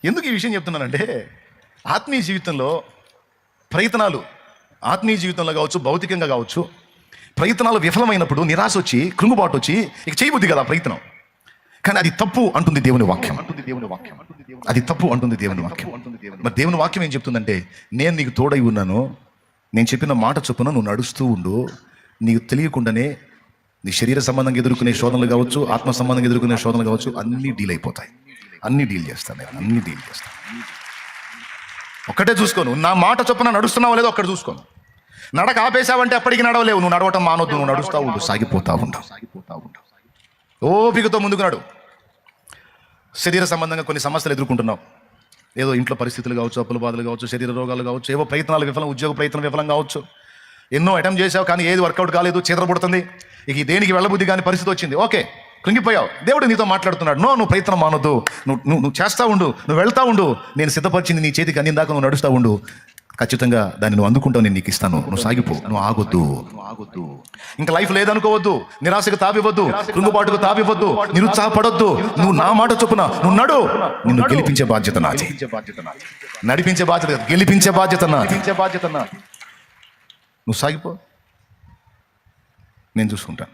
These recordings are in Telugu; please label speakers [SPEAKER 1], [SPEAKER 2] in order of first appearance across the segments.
[SPEAKER 1] ఎందుకు ఈ విషయం చెప్తున్నానంటే, ఆత్మీయ జీవితంలో ప్రయత్నాలు, ఆత్మీయ జీవితంలో కావచ్చు, భౌతికంగా కావచ్చు, ప్రయత్నాలు విఫలమైనప్పుడు నిరాశ వచ్చి, కృంగుబాటు వచ్చి ఇక చేయబుద్ది కదా ప్రయత్నం. కానీ అది తప్పు అంటుంది దేవుని వాక్యం. అది తప్పు అంటుంది దేవుని వాక్యం. మరి దేవుని వాక్యం ఏం చెప్తుందంటే, నేను నీకు తోడై ఉన్నాను, నేను చెప్పిన మాట చొప్పున నువ్వు నడుస్తూ ఉండు. నీకు తెలియకుండానే నీ శరీర సంబంధంగా ఎదుర్కొనే శోధనలు కావచ్చు, ఆత్మ సంబంధంగా ఎదుర్కొనే శోధనలు కావచ్చు, అన్నీ డీల్ అయిపోతాయి. అన్నీ డీల్ చేస్తాను నేను, అన్నీ డీల్ చేస్తాను. ఒక్కటే చూసుకోను, నా మాట చొప్పున నడుస్తున్నావో లేదో ఒక్కటి చూసుకోను. నడక ఆపేశావంటే అప్పటికి నడవలేవు. నువ్వు నడవటం మానొద్దు, నువ్వు నడుస్తూ ఉండు, సాగిపోతా ఉంటావు. ఓపికతో ముందుకు నడు. శరీర సంబంధంగా కొన్ని సమస్యలు ఎదుర్కొంటున్నావు, ఏదో ఇంట్లో పరిస్థితులు కావచ్చు, అప్పుల బాధలు కావచ్చు, శరీర రోగాలు కావచ్చు, ఏవో ప్రయత్నాలు విఫలం, ఉద్యోగ ప్రయత్నం విఫలం కావచ్చు, ఎన్నో అటెంప్ట్ చేసావు కానీ ఏది వర్కౌట్ కాలేదు, చేతరపడుతుంది. ఇక దేనికి వెళ్ళబుద్ధి కానీ పరిస్థితి వచ్చింది. ఓకే, కృంగిపోయావు. దేవుడు నీతో మాట్లాడుతున్నాడు, నువ్వు ప్రయత్నం మానొద్దు, నువ్వు చేస్తూ ఉండు, నువ్వు వెళ్తా ఉండు, నేను సిద్ధపరిచింది నీ చేతికి అందిందాకా నువ్వు నడుస్తూ ఉండు, ఖచ్చితంగా దాన్ని నువ్వు అందుకుంటావు, నేను నీకు ఇస్తాను, నువ్వు సాగిపో, నువ్వు ఆగొద్దు. ఇంకా లైఫ్ లేదనుకోవద్దు, నిరాశకు తాపివద్దు, కృంగుబాటుకు తాపివద్దు, నిరుత్సాహపడొద్దు. నువ్వు నా మాట చొప్పున నువ్వు నడు. నిన్ను గెలిపించే బాధ్యత నాది, నడిపించే బాధ్యత, గెలిపించే బాధ్యత నాది. నువ్వు సాగిపో, నేను చూసుకుంటాను.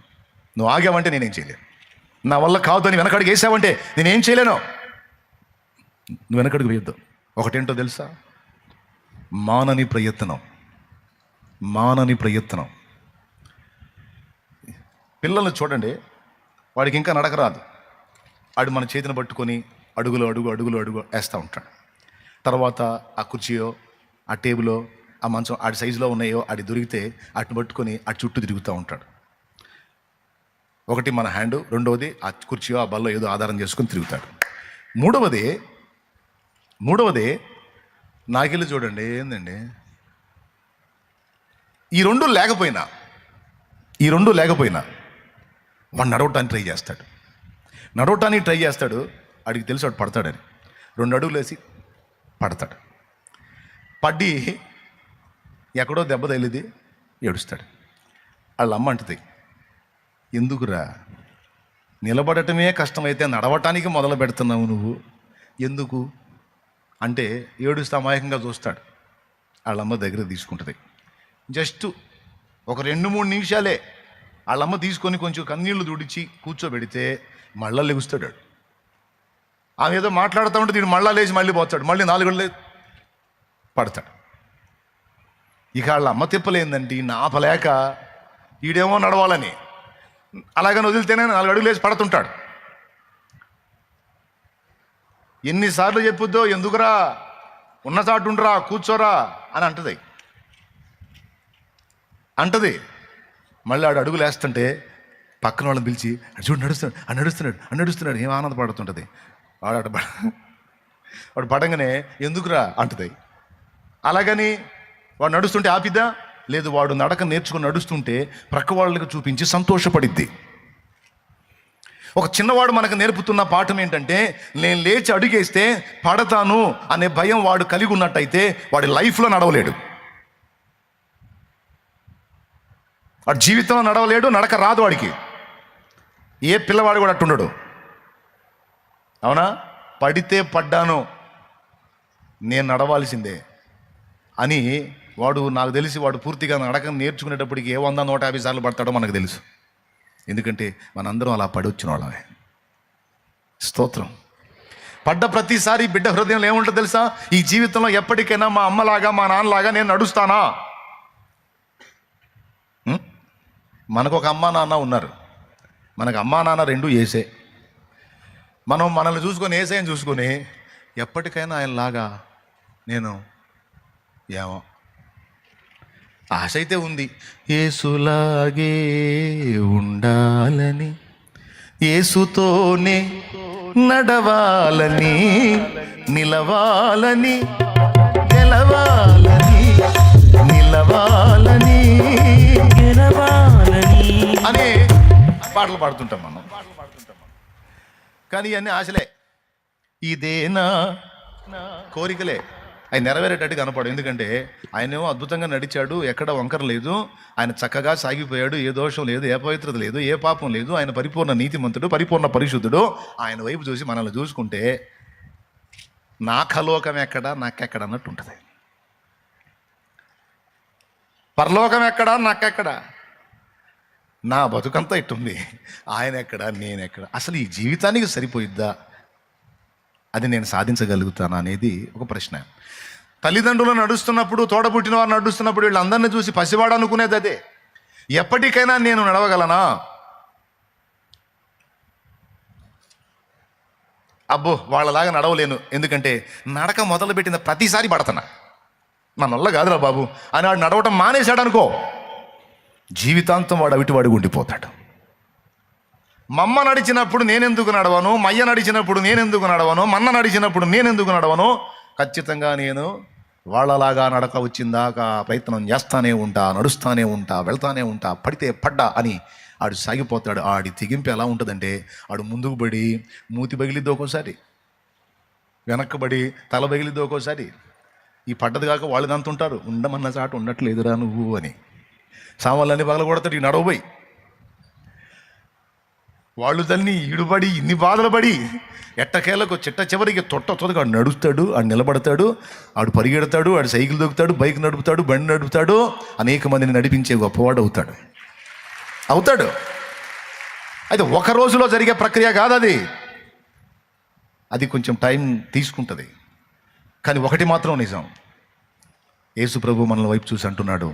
[SPEAKER 1] నువ్వు ఆగావంటే నేనేం చేయలేను. నా వల్ల కాదు అని వెనకడికి వేసావంటే నేనేం చేయలేను. నువ్వు వెనకడికి వేయొద్దు. ఒకటేంటో తెలుసా? మానని ప్రయత్నం. పిల్లల్ని చూడండి, వాడికి ఇంకా నడక రాదు. వాడు మన చేతిని పట్టుకొని అడుగులు వేస్తూ ఉంటాడు. తర్వాత ఆ కుర్చీయో, ఆ టేబులో, ఆ మంచం ఆడి సైజులో ఉన్నాయో ఆడి దొరికితే అటు పట్టుకొని అటు చుట్టూ తిరుగుతూ ఉంటాడు. ఒకటి మన హ్యాండ్, రెండవది ఆ కుర్చీయో ఆ బల్లో ఏదో ఆధారం చేసుకొని తిరుగుతాడు. మూడవది నాకెళ్ళి చూడండి, ఏందండి ఈ రెండు లేకపోయినా వాడు నడవటానికి ట్రై చేస్తాడు. వాడికి తెలుసు వాడు పడతాడని. 2 అడుగులు వేసి పడతాడు. పడ్డి ఎక్కడో దెబ్బ తగిలిది, ఏడుస్తాడు. వాళ్ళ అమ్మ అంటది, ఎందుకురా నిలబడటమే కష్టమైతే నడవటానికి మొదలు పెడుతున్నావు నువ్వు, ఎందుకు అంటే ఏడుస్తూ అమాయకంగా చూస్తాడు. వాళ్ళమ్మ దగ్గర తీసుకుంటుంది. జస్ట్ ఒక 2-3 నిమిషాలే వాళ్ళమ్మ తీసుకొని కొంచెం కన్నీళ్లు తుడిచి కూర్చోబెడితే మళ్ళా లెగుస్తాడు. ఆమె ఏదో మాట్లాడుతూ ఉంటే వీడు మళ్ళా లేచి మళ్ళీ పోతాడు, మళ్ళీ 4 అడుగులు పడతాడు. ఇక వాళ్ళ అమ్మ తిప్పలేందండి, నాపలేక ఈడేమో నడవాలని అలాగని వదిలితేనే 4 అడుగులు వేసి పడుతుంటాడు. ఎన్నిసార్లు చెప్పుద్దో, ఎందుకురా ఉన్న చాటుండ్రా, కూర్చోరా అని అంటది. మళ్ళీ ఆడు అడుగులు వేస్తుంటే పక్కన వాళ్ళని పిలిచి, చూడు నడుస్తున్నాడు ఏం ఆనందపడుతుంటుంది. వాడు పడంగానే ఎందుకురా అంటది. అలాగని వాడు నడుస్తుంటే ఆపిద్దా? లేదు, వాడు నడక నేర్చుకుని నడుస్తుంటే ప్రక్క వాళ్ళకి చూపించి సంతోషపడిద్ది. ఒక చిన్నవాడు మనకు నేర్పుతున్న పాఠం ఏంటంటే, నేను లేచి అడుగేస్తే పడతాను అనే భయం వాడు కలిగి ఉన్నట్టయితే వాడి లైఫ్లో నడవలేడు, వాడి జీవితంలో నడవలేడు, నడక రాదు వాడికి. ఏ పిల్లవాడు కూడా అట్టుండడు. అవునా? పడితే పడ్డాను, నేను నడవాల్సిందే అని వాడు, నాకు తెలిసి వాడు పూర్తిగా నడక నేర్చుకునేటప్పటికి ఏ 100-150 సార్లు పడతాడో మనకు తెలుసు. ఎందుకంటే మనందరం అలా పడి వచ్చిన వాళ్ళమే. స్తోత్రం. పడ్డ ప్రతిసారి బిడ్డ హృదయంలో ఏముంటుందో తెలుసా? ఈ జీవితంలో ఎప్పటికైనా మా అమ్మలాగా మా నాన్నలాగా నేను నడుస్తానా? మనకు ఒక అమ్మా నాన్న ఉన్నారు, మనకు అమ్మా నాన్న 2 ఏసే. మనం మనల్ని చూసుకొని, ఏసైని చూసుకొని ఎప్పటికైనా ఆయనలాగా నేను ఏమో ఆశ అయితే ఉంది, యేసులాగే ఉండాలని, యేసుతోనే నడవాలని, నిలవాలని, గెలవాలని, నిలవాలని, గెలవాలని అనే పాటలు పాడుతుంటాం మనం. కానీ ఇవన్నీ ఆశలే, ఇదేనా కోరికలే. ఆయన నెరవేరేటట్టు కనపడు. ఎందుకంటే ఆయనేమో అద్భుతంగా నడిచాడు, ఎక్కడ వంకర లేదు, ఆయన చక్కగా సాగిపోయాడు, ఏ దోషం లేదు, ఏ పవిత్రత లేదు, ఏ పాపం లేదు, ఆయన పరిపూర్ణ నీతిమంతుడు, పరిపూర్ణ పరిశుద్ధుడు. ఆయన వైపు చూసి మనల్ని చూసుకుంటే నాకలోకం ఎక్కడా నాకెక్కడ అన్నట్టు ఉంటుంది. పరలోకం ఎక్కడా నాకెక్కడా, నా బతుకంతా ఇట్టుంది, ఆయన ఎక్కడ నేనెక్కడ, అసలు ఈ జీవితానికి సరిపోయిద్దా, అది నేను సాధించగలుగుతానా అనేది ఒక ప్రశ్న. తల్లిదండ్రులు నడుస్తున్నప్పుడు, తోడబుట్టిన వారు నడుస్తున్నప్పుడు వీళ్ళందరినీ చూసి పసివాడు అనుకునేది అదే, ఎప్పటికైనా నేను నడవగలనా, అబ్బో వాళ్ళలాగా నడవలేను, ఎందుకంటే నడక మొదలుపెట్టిన ప్రతిసారి పడతానా, నా నల్ల కాదురా బాబు అని వాడు నడవటం మానేశాడు అనుకో, జీవితాంతం వాడు అవిటివాడు ఉండిపోతాడు. మమ్మ నడిచినప్పుడు నేనెందుకు నడవను, మయ్య నడిచినప్పుడు నేనెందుకు నడవను, మన్న నడిచినప్పుడు నేనెందుకు నడవను, ఖచ్చితంగా నేను వాళ్ళలాగా నడక వచ్చిందాకా ప్రయత్నం చేస్తానే ఉంటా, నడుస్తానే ఉంటా, వెళ్తానే ఉంటా, పడితే పడ్డా అని ఆడు సాగిపోతాడు. ఆడి తెగింపు ఎలా ఉంటుందంటే, ఆడు ముందుకు పడి మూతి పగిలిద్ది ఒక్కోసారి, వెనక్కబడి తల పగిలిద్ది ఒక్కోసారి, ఈ పడ్డది కాక వాళ్ళు దంతుంటారు, ఉండమన్న చాట ఉండట్లేదురా నువ్వు అని సామాన్లన్నీ పగలగొడతాడు ఈ నడవబోయి. వాళ్ళు తల్లి ఈడుపడి ఇన్ని బాధలు పడి ఎట్టకేలకు చిట్ట చివరికి తొదగా ఆడు నడుస్తాడు, ఆడు నిలబడతాడు, ఆడు పరిగెడతాడు, ఆడు సైకిల్ దొక్కుతాడు, బైక్ నడుపుతాడు, బండి నడుపుతాడు, అనేక మందిని నడిపించే గొప్పవాడు అవుతాడు. అయితే ఒక రోజులో జరిగే ప్రక్రియ కాదు అది, అది కొంచెం టైం తీసుకుంటుంది. కానీ ఒకటి మాత్రం నిజం, యేసు ప్రభు మనల వైపు చూసి అంటున్నాడు,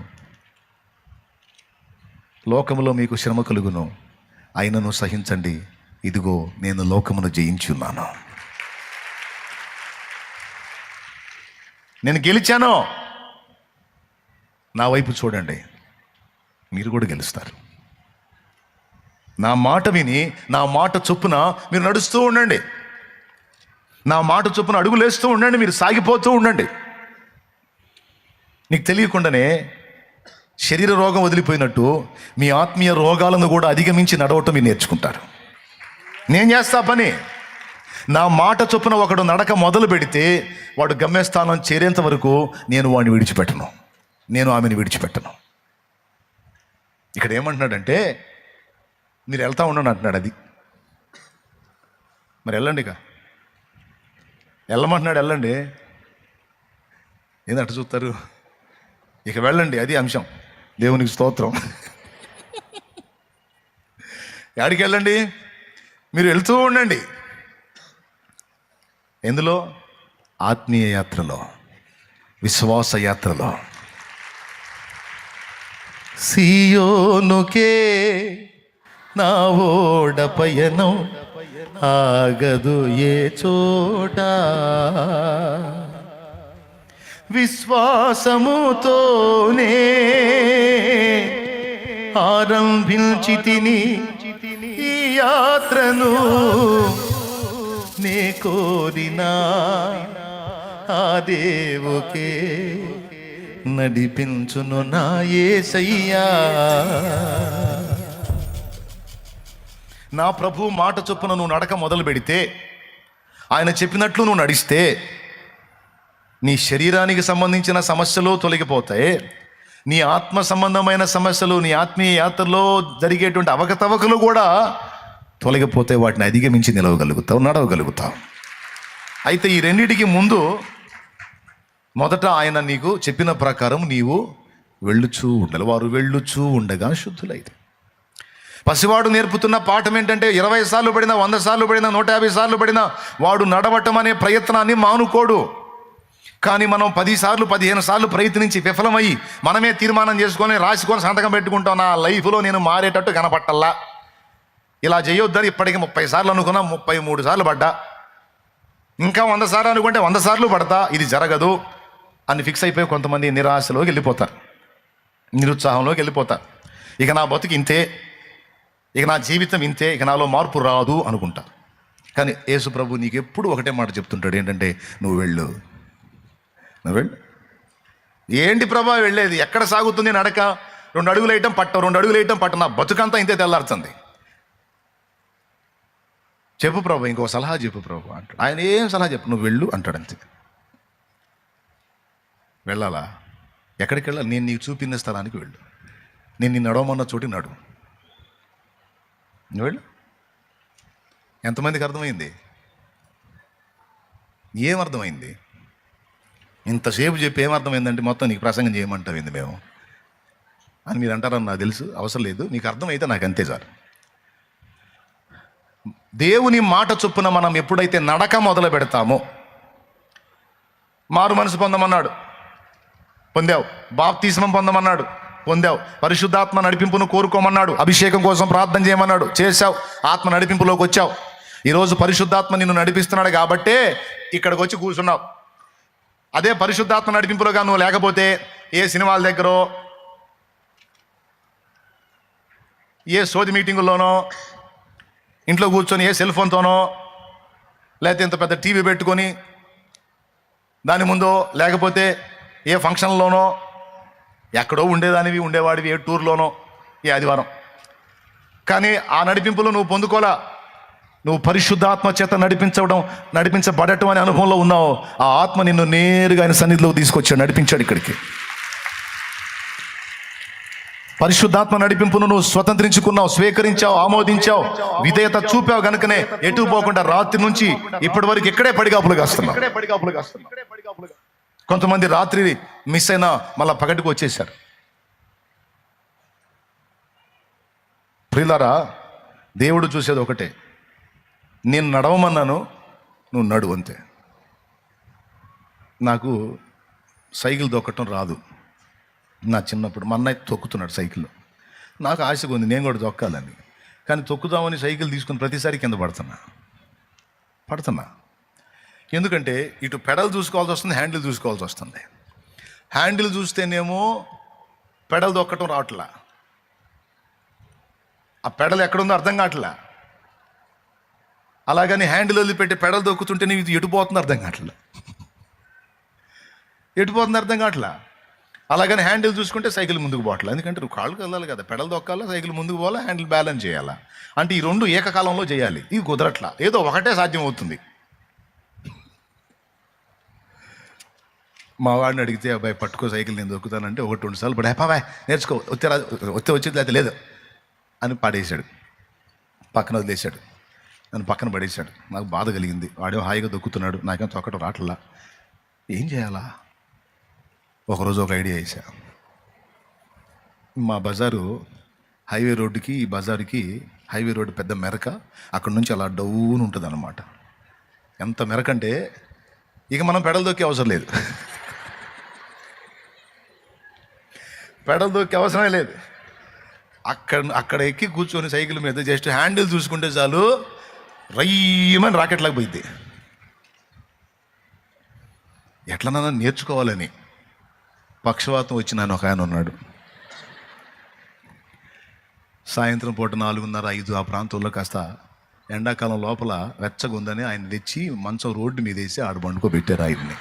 [SPEAKER 1] లోకములో మీకు శ్రమ కలుగును, అయినను సహించండి, ఇదిగో నేను లోకమును జయించి ఉన్నాను, నేను గెలిచాను, నా వైపు చూడండి, మీరు కూడా గెలుస్తారు. నా మాట విని నా మాట చొప్పున మీరు నడుస్తూ ఉండండి, నా మాట చొప్పున అడుగులేస్తూ ఉండండి, మీరు సాగిపోతూ ఉండండి. నీకు తెలియకుండానే శరీర రోగం వదిలిపోయినట్టు మీ ఆత్మీయ రోగాలను కూడా అధిగమించి నడవటం మీరు నేర్చుకుంటారు. నేను చేస్తా పని, నా మాట చొప్పున ఒకడు నడక మొదలు పెడితే వాడు గమ్యస్థానం చేరేంత వరకు నేను వాడిని విడిచిపెట్టను, నేను ఆమెను విడిచిపెట్టను. ఇక్కడ ఏమంటున్నాడంటే, మీరు వెళ్తా ఉండండి అంటున్నాడు. అది మరి వెళ్ళండి, ఇక వెళ్ళమంటున్నాడు, వెళ్ళండి. ఏంటంట చూస్తారు, ఇక వెళ్ళండి, అది అంశం. దేవునికి స్తోత్రం. ఎక్కడికి వెళ్ళండి, మీరు వెళ్తూ ఉండండి. ఎందులో? ఆత్మీయ యాత్రలో, విశ్వాస యాత్రలో. సియోనుకే నా ఓడ పయనం ఆగదు ఏ చోట, విశ్వాసముతోనే ఆరంభించితిని ఈ యాత్రను, నే కోరినా ఆ దేవుకే నడిపించును నా యేసయ్యా. నా ప్రభు మాట చొప్పున నువ్వు నడక మొదలు పెడితే, ఆయన చెప్పినట్లు నువ్వు నడిస్తే, నీ శరీరానికి సంబంధించిన సమస్యలు తొలగిపోతాయి, నీ ఆత్మ సంబంధమైన సమస్యలు, నీ ఆత్మీయ యాత్రలో జరిగేటువంటి అవకతవకలు కూడా తొలగిపోతే వాటిని అధిగమించి నిలవగలుగుతావు, నడవగలుగుతావు. అయితే ఈ రెండింటికి ముందు మొదట ఆయన నీకు చెప్పిన ప్రకారం నీవు వెళ్ళుచూ ఉండాలి. వారు వెళ్ళుచూ ఉండగా శుద్ధులైతే. పసివాడు నేర్పుతున్న పాఠం ఏంటంటే, 20 సార్లు పడినా, 100 సార్లు పడినా, 150 సార్లు పడినా వాడు నడవటం అనే ప్రయత్నాన్ని మానుకోడు. కానీ మనం 10 సార్లు 15 సార్లు ప్రయత్నించి విఫలమయ్యి మనమే తీర్మానం చేసుకొని రాసుకొని సంతకం పెట్టుకుంటాం, నా లైఫ్లో నేను మారేటట్టు కనపట్టల్లా, ఇలా చేయొద్దని ఇప్పటికీ 30 సార్లు అనుకున్నా, 33 సార్లు పడ్డా, ఇంకా 100 సార్లు అనుకుంటే 100 సార్లు పడతా, ఇది జరగదు అని ఫిక్స్ అయిపోయి కొంతమంది నిరాశలోకి వెళ్ళిపోతారు, నిరుత్సాహంలోకి వెళ్ళిపోతారు. ఇక నా బతుకు ఇంతే, ఇక నా జీవితం ఇంతే, ఇక నాలో మార్పు రాదు అనుకుంటా. కానీ యేసు ప్రభు నీకు ఎప్పుడు ఒకటే మాట చెప్తుంటాడు, ఏంటంటే నువ్వు వెళ్ళు. ఏంటి ప్రభా వెళ్ళేది, ఎక్కడ సాగుతుంది నడక? 2 అడుగులు వేయటం పట్ట, 2 అడుగులు వేయటం పట్ట, నా బతుకంతా ఇంతే తెల్లారుతుంది. చెప్పు ప్రభు, ఇంకో సలహా చెప్పు ప్రభు అంటాడు. ఆయన ఏం సలహా చెప్పు, నువ్వు వెళ్ళు అంటాడు, అంతే. వెళ్ళాలా? ఎక్కడికి వెళ్ళాలి? నేను నీకు చూపిన స్థలానికి వెళ్ళు, నేను నిన్ను నడవమన్న చోటి నడు, నువ్వు వెళ్ళు. ఎంతమందికి అర్థమైంది? ఏమర్థమైంది? ఇంతసేపు చెప్పి ఏమర్థమైందంటే మొత్తం నీకు ప్రసంగం చేయమంటామైంది మేము అని మీరు అంటారని నాకు తెలుసు. అవసరం లేదు, నీకు అర్థమైతే నాకు అంతే సార్. దేవుని మాట చొప్పున మనం ఎప్పుడైతే నడక మొదలు పెడతామో, మారు మనసు పొందమన్నాడు, పొందావు. బాప్తిస్మం పొందమన్నాడు, పొందావు. పరిశుద్ధాత్మ నడిపింపును కోరుకోమన్నాడు, అభిషేకం కోసం ప్రార్థన చేయమన్నాడు, చేశావు. ఆత్మ నడిపింపులోకి వచ్చావు. ఈరోజు పరిశుద్ధాత్మ నిన్ను నడిపిస్తున్నాడు కాబట్టే ఇక్కడికి వచ్చి కూర్చున్నావు. అదే పరిశుద్ధాత్మ నడిపింపులోగా నువ్వు లేకపోతే ఏ సినిమాల దగ్గరో, ఏ సోది మీటింగుల్లోనో, ఇంట్లో కూర్చొని ఏ సెల్ ఫోన్తోనో, లేకపోతే ఇంత పెద్ద టీవీ పెట్టుకొని దాని ముందో, లేకపోతే ఏ ఫంక్షన్లోనో ఎక్కడో ఉండేవాడివి, ఏ టూర్లోనో, ఏ ఆదివారం. కానీ ఆ నడిపింపులో నువ్వు పొందుకోలా. నువ్వు పరిశుద్ధాత్మ చేత నడిపించబడటం అనే అనుభవంలో ఉన్నావు. ఆ ఆత్మ నిన్ను నేరుగా ఆయన సన్నిధిలోకి తీసుకొచ్చాడు, నడిపించాడు ఇక్కడికి. పరిశుద్ధాత్మ నడిపింపును నువ్వు స్వతంత్రించుకున్నావు, స్వీకరించావు, ఆమోదించావు, విధేయత చూపావు. కనుకనే ఎటు పోకుండా రాత్రి నుంచి ఇప్పటి వరకు ఇక్కడే పడిగాపులు కాస్తున్నావు. కొంతమంది రాత్రి మిస్ అయినా మళ్ళా పగటికి వచ్చేసారు. ప్రియులారా, దేవుడు చూసేది ఒకటే, నేను నడవమన్నాను, నువ్వు నడువు అంతే. నాకు సైకిల్ దొక్కటం రాదు. నా చిన్నప్పుడు మా అన్నయ్య తొక్కుతున్నాడు సైకిల్. నాకు ఆశగా ఉంది నేను కూడా తొక్కాలని. కానీ తొక్కుదామని సైకిల్ తీసుకుని ప్రతిసారి కింద పడుతున్నా. ఎందుకంటే ఇటు పెడల్ చూసుకోవాల్సి వస్తుంది, హ్యాండిల్ చూసుకోవాల్సి వస్తుంది. హ్యాండిల్ చూస్తేనేమో పెడల్ దొక్కటం రావట్లా, ఆ పెడల్ ఎక్కడుందో అర్థం కావట్లా. అలాగని హ్యాండిల్ వదిలిపెట్టి పెడల్ దొక్కుతుంటే నీకు ఇది ఎటుపోతుంది అర్థం కావట్లా. అలాగని హ్యాండిల్ చూసుకుంటే సైకిల్ ముందుకు పోవట్లేదు. ఎందుకంటే నువ్వు కాళ్ళకి వెళ్ళాలి కదా, పెడల్ దొక్కాలా, సైకిల్ ముందుకు పోవాలా, హ్యాండిల్ బ్యాలెన్స్ చేయాలా. అంటే ఈ రెండు ఏకకాలంలో చేయాలి. ఇది కుదరట్లా, ఏదో ఒకటే సాధ్యం అవుతుంది. మా వాడిని అడిగితే, అబ్బాయి పట్టుకో సైకిల్ నేను దొక్కుతానంటే 1-2 సార్లు పడే, బాయ్ నేర్చుకో, వచ్చేది లేకపోతే లేదు అని పడేశాడు, పక్కన వదిలేశాడు, నన్ను పక్కన పడేశాడు. నాకు బాధ కలిగింది. వాడేమో హాయిగా దొక్కుతున్నాడు, నాకేం తొక్కటం రావట్లా. ఏం చేయాలా? ఒకరోజు ఒక ఐడియా వేసా. మా బజారు హైవే రోడ్డుకి, ఈ బజారుకి హైవే రోడ్డు పెద్ద మెరక, అక్కడ నుంచి అలా డౌన్ ఉంటుంది అన్నమాట. ఎంత మెరకంటే ఇక మనం పెడల్ దొక్కే అవసరం లేదు, పెడల్ దొక్కే అవసరమే లేదు. అక్కడ ఎక్కి కూర్చొని సైకిల్ మీద జస్ట్ హ్యాండిల్ చూసుకుంటే చాలు, రయ్యమని రాకెట్లాగా పోయింది. ఎట్లనన్నా నేర్చుకోవాలని పక్షవాతం వచ్చినాను. ఒక ఆయన ఉన్నాడు, సాయంత్రం పూట 4:30-5 ఆ ప్రాంతంలో కాస్త ఎండాకాలం లోపల వెచ్చగా ఉందని ఆయన తెచ్చి మంచం రోడ్డు మీద వేసి ఆడ పండుకోబెట్టారు ఆయన్ని.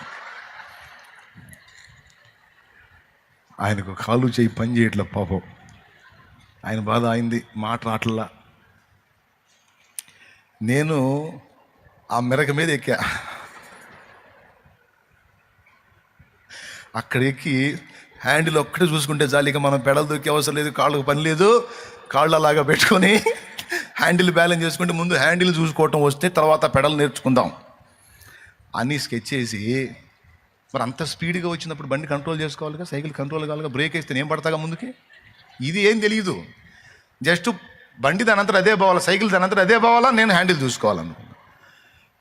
[SPEAKER 1] ఆయనకు కాలు చేయి పని చేయట్ల పాపం. ఆయన బాధ అయింది, మాట రాట్లా. నేను ఆ మెరక మీద ఎక్కా. అక్కడ ఎక్కి హ్యాండిల్ ఒక్కటే చూసుకుంటే చాలు, ఇక మనం పెడల్ దొక్కే అవసరం లేదు, కాళ్ళకు పని లేదు. కాళ్ళు అలాగా పెట్టుకొని హ్యాండిల్ బ్యాలెన్స్ చేసుకుంటే ముందు హ్యాండిల్ చూసుకోవటం వస్తే తర్వాత పెడల్ నేర్చుకుందాం అని స్కెచ్ చేసి, మరి అంత స్పీడ్గా వచ్చినప్పుడు బండి కంట్రోల్ చేసుకోవాలిగా, సైకిల్ కంట్రోల్ కావాలిగా, బ్రేక్ వేస్తే నేను పడతాగా ముందుకి. ఇది ఏం తెలియదు, జస్ట్ బండి దానంతా అదే పోవాలా, సైకిల్ దానంతా అదే పోవాలా, నేను హ్యాండిల్ చూసుకోవాలనుకున్నాను.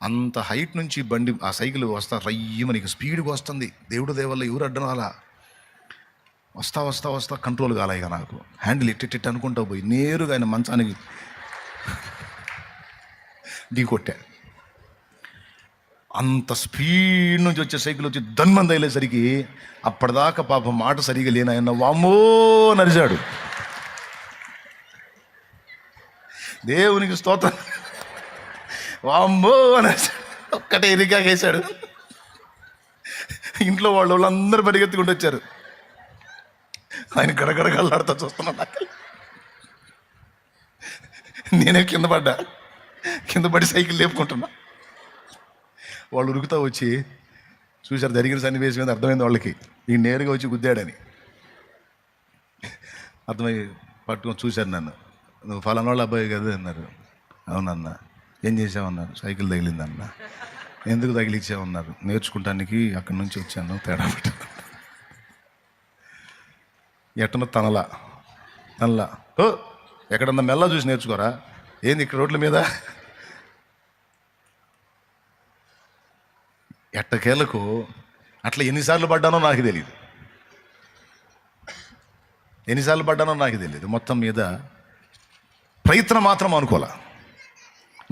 [SPEAKER 1] అంత హైట్ నుంచి బండి ఆ సైకిల్ వస్తా రయ్యమని స్పీడ్గా వస్తుంది. దేవుడు దేవల్ల ఎవరు అడ్డం అలా వస్తా కంట్రోల్ కాలే. ఇక నాకు హ్యాండిల్ ఇట్టిట్ అనుకుంటా పోయి నేరుగా ఆయన మంచానికి ఢీకొట్టా. అంత స్పీడ్ నుంచి వచ్చే సైకిల్ వచ్చి దన్మంది అయ్యేసరికి అప్పటిదాకా పాపం మాట సరిగా లేని ఆయన వామ్మో నరిచాడు. దేవునికి స్తోత్రం. వామ్మో అని ఒక్కటే ఇరికాకేశాడు. ఇంట్లో వాళ్ళందరూ పరిగెత్తుకుంటూ వచ్చారు. ఆయన గడగడగల్లాడుతూ చూస్తున్నాడు. నేనే కింద పడి సైకిల్ లేపుకుంటున్నా. వాళ్ళు ఉరుకుతా వచ్చి చూశారు, జరిగిన సన్నివేశం మీద అర్థమైంది వాళ్ళకి, ఈ నేరుగా వచ్చి గుద్దాడని అర్థమై పట్టుకొని చూశారు నన్ను. నువ్వు ఫలానా వాళ్ళ అబ్బాయి కదా అన్నారు. అవునన్నా. ఏం చేసావన్నారు? సైకిల్ తగిలిందన్న. ఎందుకు తగిలిచ్చే ఉన్నారు? నేర్చుకుంటానికి అక్కడి నుంచి వచ్చాను, తేడా పెట్ట ఎట్టనో తనలా ఓ ఎక్కడన్నా మెల్ల చూసి నేర్చుకోరా, ఏంది ఇక్కడ రోడ్ల మీద ఎట్టకేలకు అట్లా ఎన్నిసార్లు పడ్డానో నాకు తెలియదు, మొత్తం మీద ప్రయత్నం మాత్రం అనుకోలే.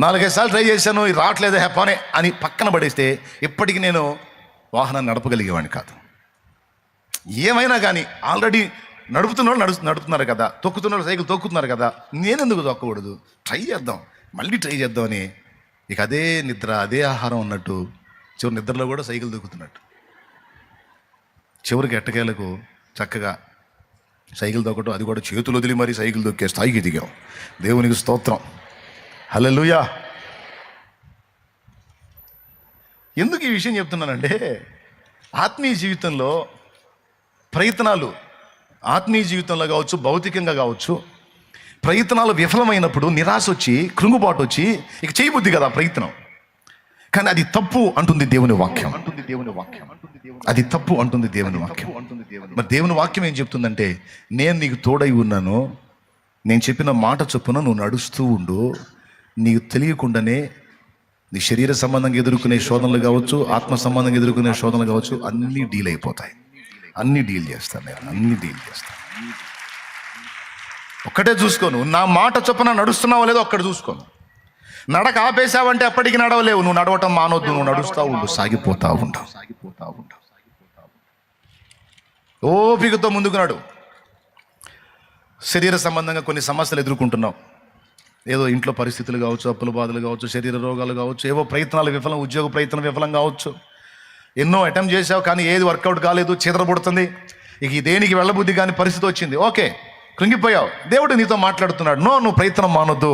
[SPEAKER 1] 4-5 సార్లు ట్రై చేశాను, ఇది రావట్లేదు హ్యాపానే అని పక్కన పడేస్తే ఇప్పటికీ నేను వాహనాన్ని నడపగలిగేవాడిని కాదు. ఏమైనా కానీ ఆల్రెడీ నడుపుతున్నారు కదా, తొక్కుతున్నారు, సైకిల్ తొక్కుతున్నారు కదా, నేనెందుకు తొక్కకూడదు, మళ్ళీ ట్రై చేద్దామని ఇక అదే నిద్ర అదే ఆహారం అన్నట్టు చివరి నిద్రలో కూడా సైకిల్ తొక్కుతున్నట్టు చివరికి ఎట్టకేలకు చక్కగా సైకిల్ తొక్కటం, అది కూడా చేతులు వదిలి మరీ సైకిల్ తొక్కే స్థాయికి దిగాం. దేవునికి స్తోత్రం, హల్లెలూయా. ఎందుకు ఈ విషయం చెప్తున్నానంటే, ఆత్మీయ జీవితంలో ప్రయత్నాలు, ఆత్మీయ జీవితంలో కావచ్చు, భౌతికంగా కావచ్చు, ప్రయత్నాలు విఫలమైనప్పుడు నిరాశ వచ్చి, కృంగుబాటు వచ్చి ఇక చేయబుద్ధి కదా ప్రయత్నం. కానీ అది తప్పు అంటుంది దేవుని వాక్యం, అది తప్పు అంటుంది దేవుని వాక్యం. మరి దేవుని వాక్యం ఏం చెప్తుందంటే, నేను నీకు తోడై ఉన్నాను, నేను చెప్పిన మాట చొప్పున నువ్వు నడుస్తూ ఉండు, నీకు తెలియకుండానే నీ శరీర సంబంధంగా ఎదుర్కొనే శోధనలు కావచ్చు, ఆత్మ సంబంధంగా ఎదుర్కొనే శోధనలు కావచ్చు, అన్నీ డీల్ అయిపోతాయి. అన్నీ డీల్ చేస్తాను. ఒక్కటే చూసుకోను, నా మాట చొప్పున నడుస్తున్నావో లేదో ఒక్కటి చూసుకోను. నడక ఆపేశావంటే అప్పటికి నడవలేవు, నువ్వు నడవటం మానవద్దు, నువ్వు నడుస్తూ ఉండు, సాగిపోతా ఉంటావు. ఓపికతో ముందుకు నడు. శరీర సంబంధంగా కొన్ని సమస్యలు ఎదుర్కొంటున్నావు, ఏదో ఇంట్లో పరిస్థితులు కావచ్చు, అప్పుల బాధలు కావచ్చు, శరీర రోగాలు కావచ్చు, ఏవో ప్రయత్నాలు విఫలం, ఉద్యోగ ప్రయత్నం విఫలం కావచ్చు, ఎన్నో అటెంప్ట్ చేసావు కానీ ఏది వర్కౌట్ కాలేదు, చీదరబడుతుంది, ఇక దేనికి వెళ్ళబుద్ధి కానీ పరిస్థితి వచ్చింది, ఓకే కృంగిపోయావు. దేవుడు నీతో మాట్లాడుతున్నాడు, నువ్వు ప్రయత్నం మానొద్దు,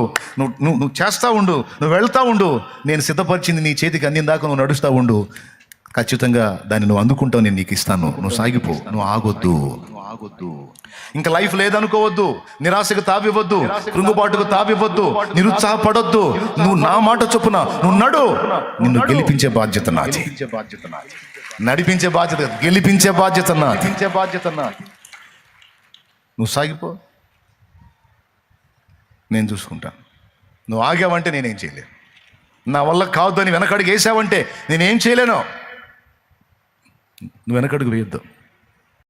[SPEAKER 1] నువ్వు చేస్తూ ఉండు, నువ్వు వెళ్తూ ఉండు, నేను సిద్ధపరిచింది నీ చేతికి అందిందాక నువ్వు నడుస్తూ ఉండు, ఖచ్చితంగా దాన్ని నువ్వు అందుకుంటావు, నేను నీకు ఇస్తాను, నువ్వు సాగిపో, నువ్వు ఆగొద్దు. ఇంకా లైఫ్ లేదనుకోవద్దు, నిరాశకు తావివ్వద్దు, కృంగుబాటుకు తావివ్వద్దు, నిరుత్సాహపడొద్దు. నువ్వు నా మాట చొప్పున నువ్వు నడు, నిన్ను గెలిపించే బాధ్యత నాది, నడిపించే బాధ్యత, గెలిపించే బాధ్యత నాది. నువ్వు సాగిపో, నేను చూసుకుంటాను. నువ్వు ఆగావంటే నేనేం చేయలేను, నా వల్ల కాదు అని వెనకడుగు వేసావంటే నేనేం చేయలేను. నువ్వు వెనకడుగు వేయొద్దు.